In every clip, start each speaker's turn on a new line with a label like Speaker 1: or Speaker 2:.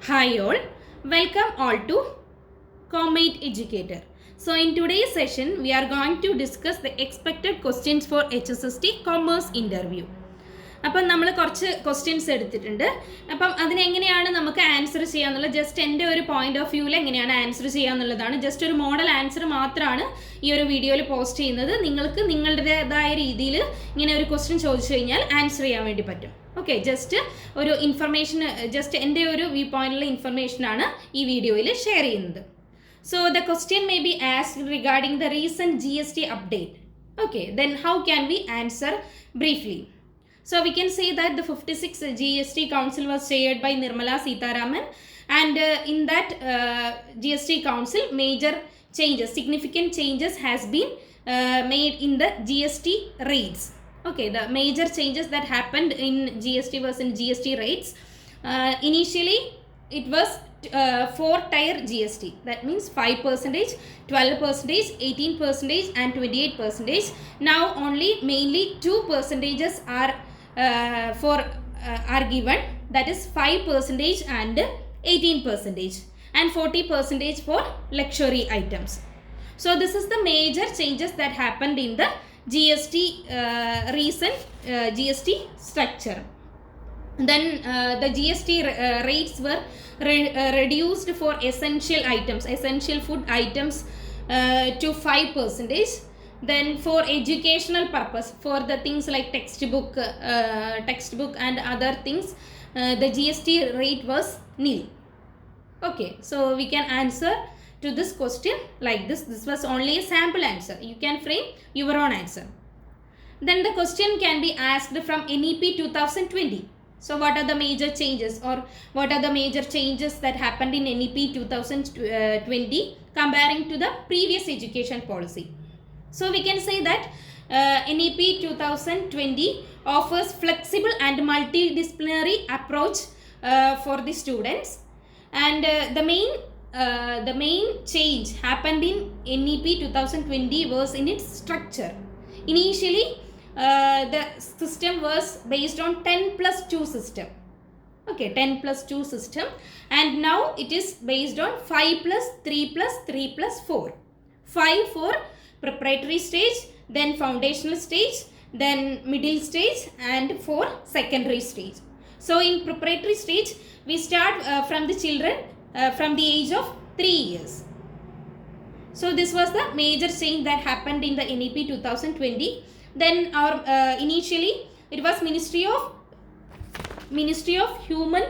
Speaker 1: Hi all, welcome all to Commate Educator. So in today's session, we are going to discuss the expected questions for HSST Commerce Interview. അപ്പം നമ്മൾ കുറച്ച് questions എടുത്തിട്ടുണ്ട്. അപ്പം അതിനെങ്ങനെയാണ് നമുക്ക് answer ചെയ്യാന്നുള്ളത് just എൻ്റെ ഒരു പോയിന്റ് ഓഫ് വ്യൂവിൽ എങ്ങനെയാണ് ആൻസർ ചെയ്യാന്നുള്ളതാണ്. ജസ്റ്റ് ഒരു മോഡൽ ആൻസർ മാത്രമാണ് ഈ ഒരു വീഡിയോയിൽ പോസ്റ്റ് ചെയ്യുന്നത്. നിങ്ങൾക്ക് നിങ്ങളുടേതായ രീതിയിൽ ഇങ്ങനെ ഒരു ക്വസ്റ്റ്യൻ ചോദിച്ചു കഴിഞ്ഞാൽ ആൻസർ ചെയ്യാൻ വേണ്ടി പറ്റും. ഓക്കെ, ജസ്റ്റ് ഒരു ഇൻഫർമേഷൻ, ജസ്റ്റ് എൻ്റെ ഒരു വ്യൂ പോയിന്റിലുള്ള ഇൻഫർമേഷനാണ് ഈ വീഡിയോയിൽ ഷെയർ ചെയ്യുന്നത്. So the question may be asked regarding the recent GST update. Okay, then how can we answer briefly? So we can say that the 56th GST Council was chaired by Nirmala Sitharaman, and in that GST Council major changes, significant changes has been made in the GST rates. Okay, the major changes that happened in GST was in GST rates. Initially it was 4-tier GST. That means 5%, 12%, 18% and 28%. Now only mainly 2% are given. That is 5% and 18% and 40% for luxury items. So this is the major changes that happened in the GST recent GST structure. Then the GST rates were reduced for essential items, essential food items to 5%. Then for educational purpose, for the things like textbook and other things, the GST rate was nil. Okay, so we can answer to this question like this. This was only a sample answer. You can frame your own answer. Then the question can be asked from NEP 2020. So what are the major changes, or what are the major changes that happened in NEP 2020 comparing to the previous education policy? So we can say that NEP 2020 offers flexible and multidisciplinary approach for the students, and the main change happened in NEP 2020 was in its structure. Initially the system was based on 10+2 system. Okay, 10+2 system, and now it is based on 5+3+3+4. 5 for preparatory stage, then foundational stage, then middle stage, and for secondary stage. So in preparatory stage we start from the children from the age of 3 years. So this was the major change that happened in the NEP 2020. Then our initially it was Ministry of Human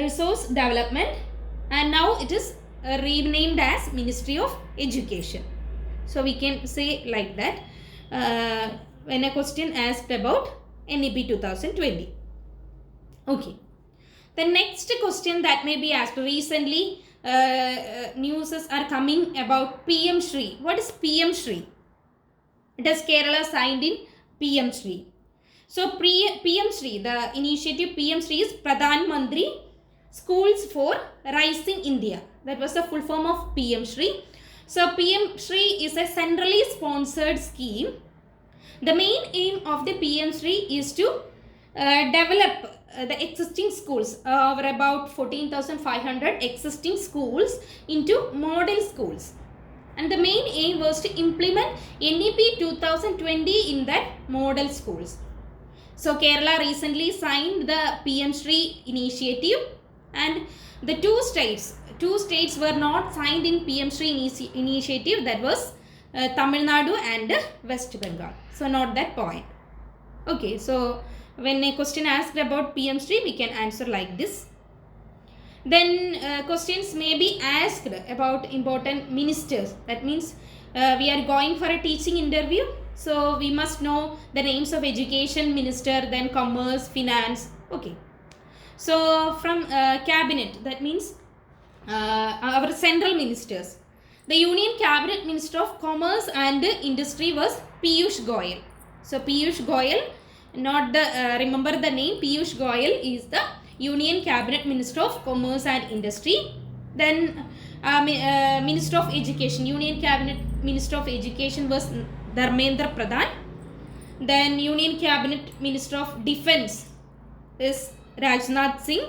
Speaker 1: Resource Development, and now it is renamed as Ministry of Education. So we can say like that when a question asked about NEP 2020. Okay, the next question that may be asked, recently news are coming about PM SHRI. What is PM SHRI? Does Kerala signed in PM SHRI? So PM SHRI, the initiative PM SHRI is Pradhan Mantri Schools for Rising India. That was the full form of PM SHRI. So PM SHRI is a centrally sponsored scheme. The main aim of the PM SHRI is to develop the existing schools, over about 14,500 existing schools, into model schools. And the main aim was to implement NEP 2020 in that model schools. So Kerala recently signed the PM SHRI initiative, and the two states were not signed in PM SHRI initiative. That was Tamil Nadu and West Bengal. So not that point. Okay, so when a question asked about PM SHRI, we can answer like this. Then questions may be asked about important ministers. That means we are going for a teaching interview, so we must know the names of education minister, then commerce, finance. Okay, so from cabinet, that means our central ministers. The Union Cabinet Minister of Commerce and Industry was Piyush Goyal. So Piyush Goyal, not the remember the name, Piyush Goyal is the Union Cabinet Minister of Commerce and Industry. Then Minister of Education, Union Cabinet Minister of Education was Dharmendra Pradhan. Then Union Cabinet Minister of Defence is Rajnath Singh.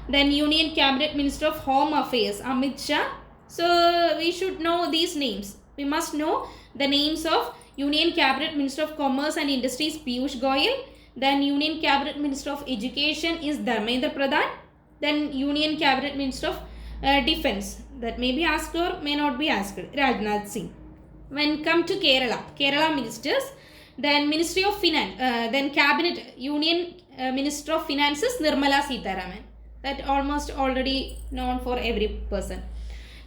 Speaker 1: Then Union Cabinet Minister of Home Affairs, Amit Shah. So we should know these names. We must know the names of Union Cabinet Minister of Commerce and Industries, Piyush Goyal. Then Union Cabinet Minister of Education is Dharmendra Pradhan. Then Union Cabinet Minister of Defence, that may be asked or may not be asked, Rajnath Singh. When come to Kerala ministers, then Ministry of Finance, then Cabinet Union Minister of Finances, Nirmala Sitharaman. That almost already known for every person.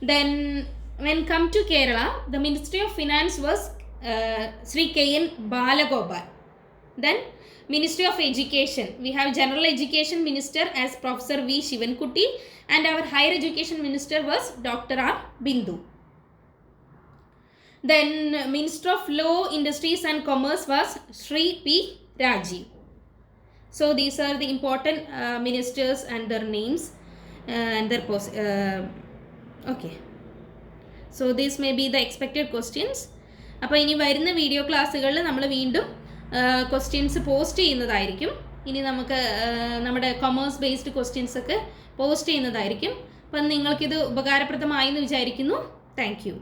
Speaker 1: Then when come to Kerala, the Ministry of Finance was Sri K.N. Balagopal. Then Ministry of Education, we have General Education Minister as Professor V. Shivankutti, and our Higher Education Minister was Dr. R. Bindu. Then Minister of Law, Industries and Commerce was Sri P. Rajiv. So these are the important ministers and their names and their okay. So this may be the expected questions. അപ്പോൾ ഇനി വരുന്ന video ക്ലാസ്സുകളിൽ നമ്മൾ വീണ്ടും questions post ചെയ്യുന്നതായിരിക്കും. ഇനി നമുക്ക് നമ്മുടെ കൊമേഴ്സ് ബേസ്ഡ് ക്വസ്റ്റ്യൻസ് ഒക്കെ പോസ്റ്റ് ചെയ്യുന്നതായിരിക്കും. അപ്പം നിങ്ങൾക്കിത് ഉപകാരപ്രദമായി എന്ന് വിചാരിക്കുന്നു. Thank you.